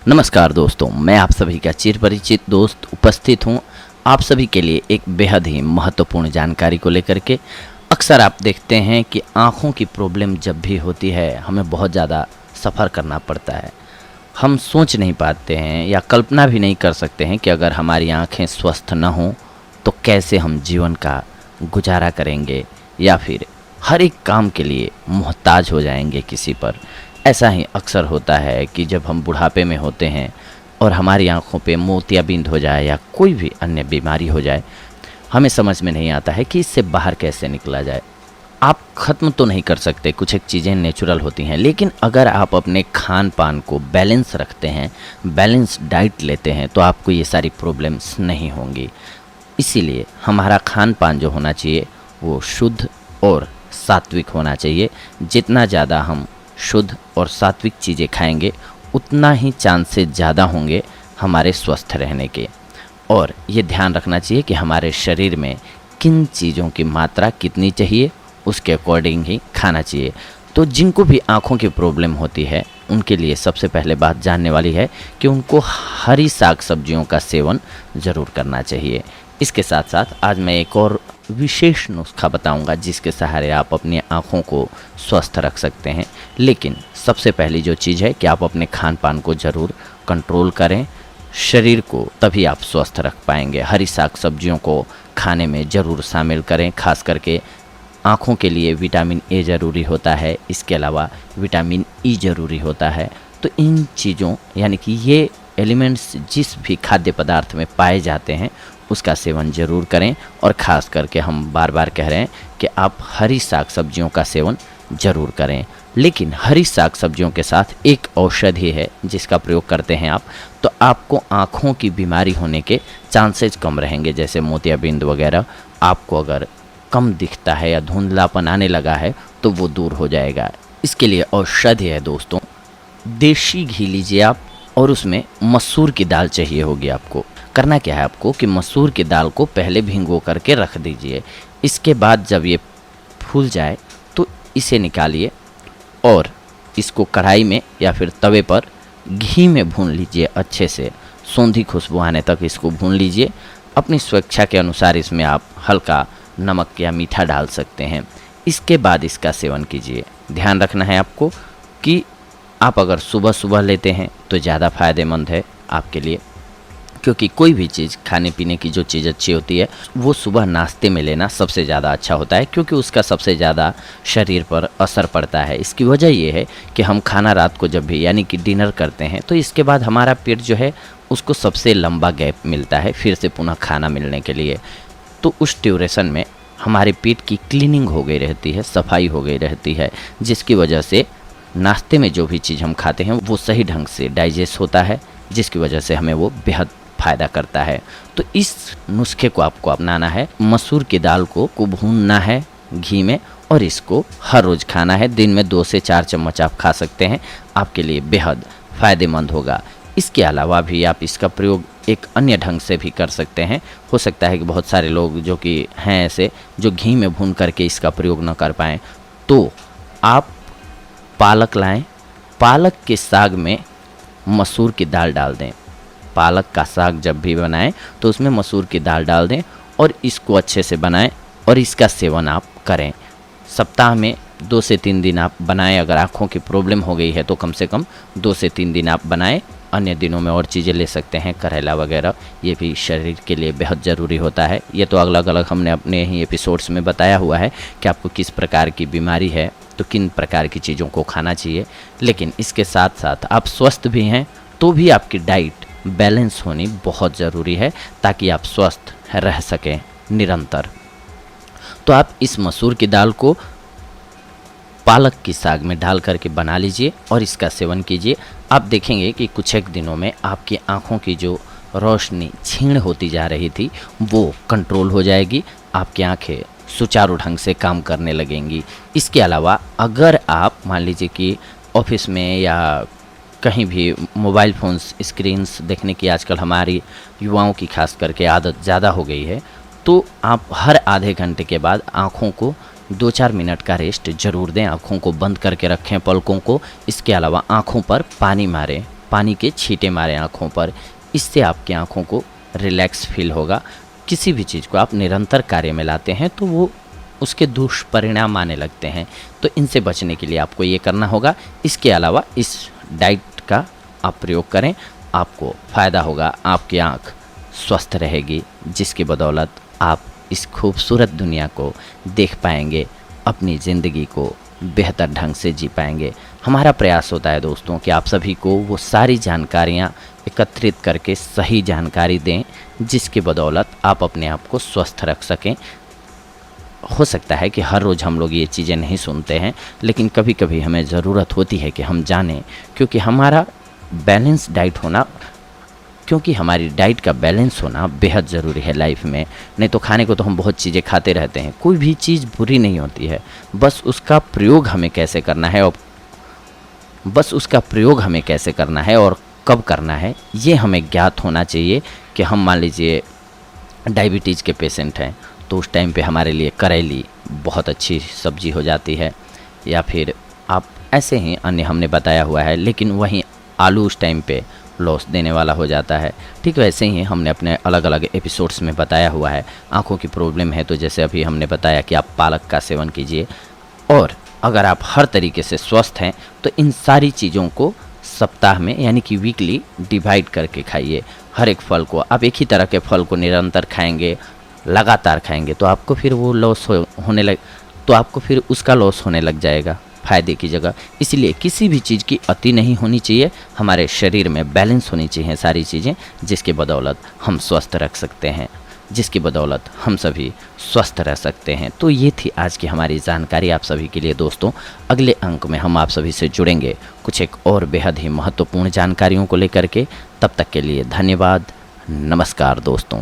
नमस्कार दोस्तों, मैं आप सभी का चिर परिचित दोस्त उपस्थित हूँ आप सभी के लिए एक बेहद ही महत्वपूर्ण जानकारी को लेकर के। अक्सर आप देखते हैं कि आँखों की प्रॉब्लम जब भी होती है हमें बहुत ज़्यादा सफ़र करना पड़ता है। हम सोच नहीं पाते हैं या कल्पना भी नहीं कर सकते हैं कि अगर हमारी आँखें स्वस्थ न हों तो कैसे हम जीवन का गुजारा करेंगे या फिर हर एक काम के लिए मोहताज हो जाएंगे किसी पर। ऐसा ही अक्सर होता है कि जब हम बुढ़ापे में होते हैं और हमारी आँखों पे मोतियाबिंद हो जाए या कोई भी अन्य बीमारी हो जाए, हमें समझ में नहीं आता है कि इससे बाहर कैसे निकला जाए। आप ख़त्म तो नहीं कर सकते, कुछ एक चीज़ें नेचुरल होती हैं, लेकिन अगर आप अपने खान पान को बैलेंस रखते हैं, बैलेंस डाइट लेते हैं, तो आपको ये सारी प्रॉब्लम्स नहीं होंगी। इसीलिए हमारा खान पान जो होना चाहिए वो शुद्ध और सात्विक होना चाहिए। जितना ज़्यादा हम शुद्ध और सात्विक चीज़ें खाएंगे उतना ही चांसेस ज़्यादा होंगे हमारे स्वस्थ रहने के। और ये ध्यान रखना चाहिए कि हमारे शरीर में किन चीज़ों की मात्रा कितनी चाहिए, उसके अकॉर्डिंग ही खाना चाहिए। तो जिनको भी आँखों की प्रॉब्लम होती है उनके लिए सबसे पहले बात जानने वाली है कि उनको हरी साग सब्जियों का सेवन ज़रूर करना चाहिए। इसके साथ साथ आज मैं एक और विशेष नुस्खा बताऊंगा जिसके सहारे आप अपनी आँखों को स्वस्थ रख सकते हैं। लेकिन सबसे पहली जो चीज़ है कि आप अपने खान पान को ज़रूर कंट्रोल करें, शरीर को, तभी आप स्वस्थ रख पाएंगे। हरी साग सब्जियों को खाने में ज़रूर शामिल करें। खास करके आँखों के लिए विटामिन ए ज़रूरी होता है, इसके अलावा विटामिन ई ज़रूरी होता है। तो इन चीज़ों यानी कि ये एलिमेंट्स जिस भी खाद्य पदार्थ में पाए जाते हैं उसका सेवन ज़रूर करें। और ख़ास करके हम बार बार कह रहे हैं कि आप हरी साग सब्जियों का सेवन ज़रूर करें। लेकिन हरी साग सब्जियों के साथ एक औषधि है जिसका प्रयोग करते हैं आप, तो आपको आँखों की बीमारी होने के चांसेस कम रहेंगे। जैसे मोतियाबिंद वगैरह आपको अगर कम दिखता है या धुंधलापन आने लगा है तो वो दूर हो जाएगा। इसके लिए औषधि है दोस्तों, देसी घी लीजिए आप और उसमें मसूर की दाल चाहिए होगी आपको। करना क्या है आपको कि मसूर की दाल को पहले भिगो करके रख दीजिए। इसके बाद जब ये फूल जाए तो इसे निकालिए और इसको कढ़ाई में या फिर तवे पर घी में भून लीजिए अच्छे से, सौंधी खुशबू आने तक इसको भून लीजिए। अपनी स्वेच्छा के अनुसार इसमें आप हल्का नमक या मीठा डाल सकते हैं। इसके बाद इसका सेवन कीजिए। ध्यान रखना है आपको कि आप अगर सुबह सुबह लेते हैं तो ज़्यादा फ़ायदेमंद है आपके लिए, क्योंकि कोई भी चीज़ खाने पीने की जो चीज़ अच्छी होती है वो सुबह नाश्ते में लेना सबसे ज़्यादा अच्छा होता है, क्योंकि उसका सबसे ज़्यादा शरीर पर असर पड़ता है। इसकी वजह ये है कि हम खाना रात को जब भी यानी कि डिनर करते हैं तो इसके बाद हमारा पेट जो है उसको सबसे लंबा गैप मिलता है फिर से पुनः खाना मिलने के लिए। तो उस ड्यूरेशन में हमारे पेट की क्लीनिंग हो गई रहती है, सफाई हो गई रहती है, जिसकी वजह से नाश्ते में जो भी चीज़ हम खाते हैं वो सही ढंग से डाइजेस्ट होता है, जिसकी वजह से हमें वो बेहद फ़ायदा करता है। तो इस नुस्खे को आपको अपनाना है। मसूर की दाल को भूनना है घी में और इसको हर रोज़ खाना है। दिन में 2 से 4 चम्मच आप खा सकते हैं, आपके लिए बेहद फ़ायदेमंद होगा। इसके अलावा भी आप इसका प्रयोग एक अन्य ढंग से भी कर सकते हैं। हो सकता है कि बहुत सारे लोग जो कि हैं ऐसे जो घी में भून करके इसका प्रयोग न कर पाएँ, तो आप पालक लाएं, पालक के साग में मसूर की दाल डाल दें। पालक का साग जब भी बनाएं तो उसमें मसूर की दाल डाल दें और इसको अच्छे से बनाएं और इसका सेवन आप करें। सप्ताह में 2 से 3 दिन आप बनाएं। अगर आँखों की प्रॉब्लम हो गई है तो कम से कम 2 से 3 दिन आप बनाएं। अन्य दिनों में और चीज़ें ले सकते हैं, करेला वगैरह, ये भी शरीर के लिए बेहद ज़रूरी होता है। ये तो अलग अलग हमने अपने ही एपिसोड्स में बताया हुआ है कि आपको किस प्रकार की बीमारी है तो किन प्रकार की चीज़ों को खाना चाहिए। लेकिन इसके साथ साथ आप स्वस्थ भी हैं तो भी आपकी डाइट बैलेंस होनी बहुत ज़रूरी है ताकि आप स्वस्थ रह सकें निरंतर। तो आप इस मसूर की दाल को पालक की साग में डाल करके बना लीजिए और इसका सेवन कीजिए। आप देखेंगे कि कुछ एक दिनों में आपकी आँखों की जो रोशनी क्षीण होती जा रही थी वो कंट्रोल हो जाएगी, आपकी आँखें सुचारू ढंग से काम करने लगेंगी। इसके अलावा अगर आप मान लीजिए कि ऑफिस में या कहीं भी मोबाइल फ़ोन्स स्क्रीन्स देखने की आजकल हमारी युवाओं की खास करके आदत ज़्यादा हो गई है, तो आप हर आधे घंटे के बाद आँखों को 2-4 मिनट का रेस्ट ज़रूर दें। आँखों को बंद करके रखें, पलकों को। इसके अलावा आँखों पर पानी मारें पानी के छींटे मारें आँखों पर, इससे आपकी आँखों को रिलैक्स फील होगा। किसी भी चीज़ को आप निरंतर कार्य में लाते हैं तो वो उसके दुष्परिणाम आने लगते हैं, तो इनसे बचने के लिए आपको ये करना होगा। इसके अलावा इस डाइट का आप प्रयोग करें, आपको फ़ायदा होगा, आपकी आँख स्वस्थ रहेगी, जिसकी बदौलत आप इस खूबसूरत दुनिया को देख पाएंगे, अपनी ज़िंदगी को बेहतर ढंग से जी पाएंगे। हमारा प्रयास होता है दोस्तों कि आप सभी को वो सारी जानकारियाँ एकत्रित करके सही जानकारी दें, जिसकी बदौलत आप अपने आप को स्वस्थ रख सकें। हो सकता है कि हर रोज़ हम लोग ये चीज़ें नहीं सुनते हैं, लेकिन कभी कभी हमें ज़रूरत होती है कि हम जानें, क्योंकि हमारी डाइट का बैलेंस होना बेहद ज़रूरी है लाइफ में। नहीं तो खाने को तो हम बहुत चीज़ें खाते रहते हैं, कोई भी चीज़ बुरी नहीं होती है, बस उसका प्रयोग हमें कैसे करना है और कब करना है, ये हमें ज्ञात होना चाहिए। कि हम मान लीजिए डायबिटीज़ के पेशेंट हैं, तो उस टाइम पे हमारे लिए करेली बहुत अच्छी सब्जी हो जाती है, या फिर आप ऐसे ही अन्य हमने बताया हुआ है, लेकिन वहीं आलू उस टाइम पे लॉस देने वाला हो जाता है। ठीक वैसे ही हमने अपने अलग अलग एपिसोड्स में बताया हुआ है। आँखों की प्रॉब्लम है तो जैसे अभी हमने बताया कि आप पालक का सेवन कीजिए, और अगर आप हर तरीके से स्वस्थ हैं तो इन सारी चीज़ों को सप्ताह में यानी कि वीकली डिवाइड करके खाइए। हर एक फल को आप एक ही तरह के फल को निरंतर खाएंगे, लगातार खाएंगे, तो आपको फिर वो उसका लॉस होने लग जाएगा फ़ायदे की जगह। इसलिए किसी भी चीज़ की अति नहीं होनी चाहिए, हमारे शरीर में बैलेंस होनी चाहिए सारी चीज़ें, जिसकी बदौलत हम स्वस्थ रख सकते हैं, जिसकी बदौलत हम सभी स्वस्थ रह सकते हैं। तो ये थी आज की हमारी जानकारी आप सभी के लिए दोस्तों। अगले अंक में हम आप सभी से जुड़ेंगे कुछ एक और बेहद ही महत्वपूर्ण जानकारियों को लेकर के। तब तक के लिए धन्यवाद, नमस्कार दोस्तों।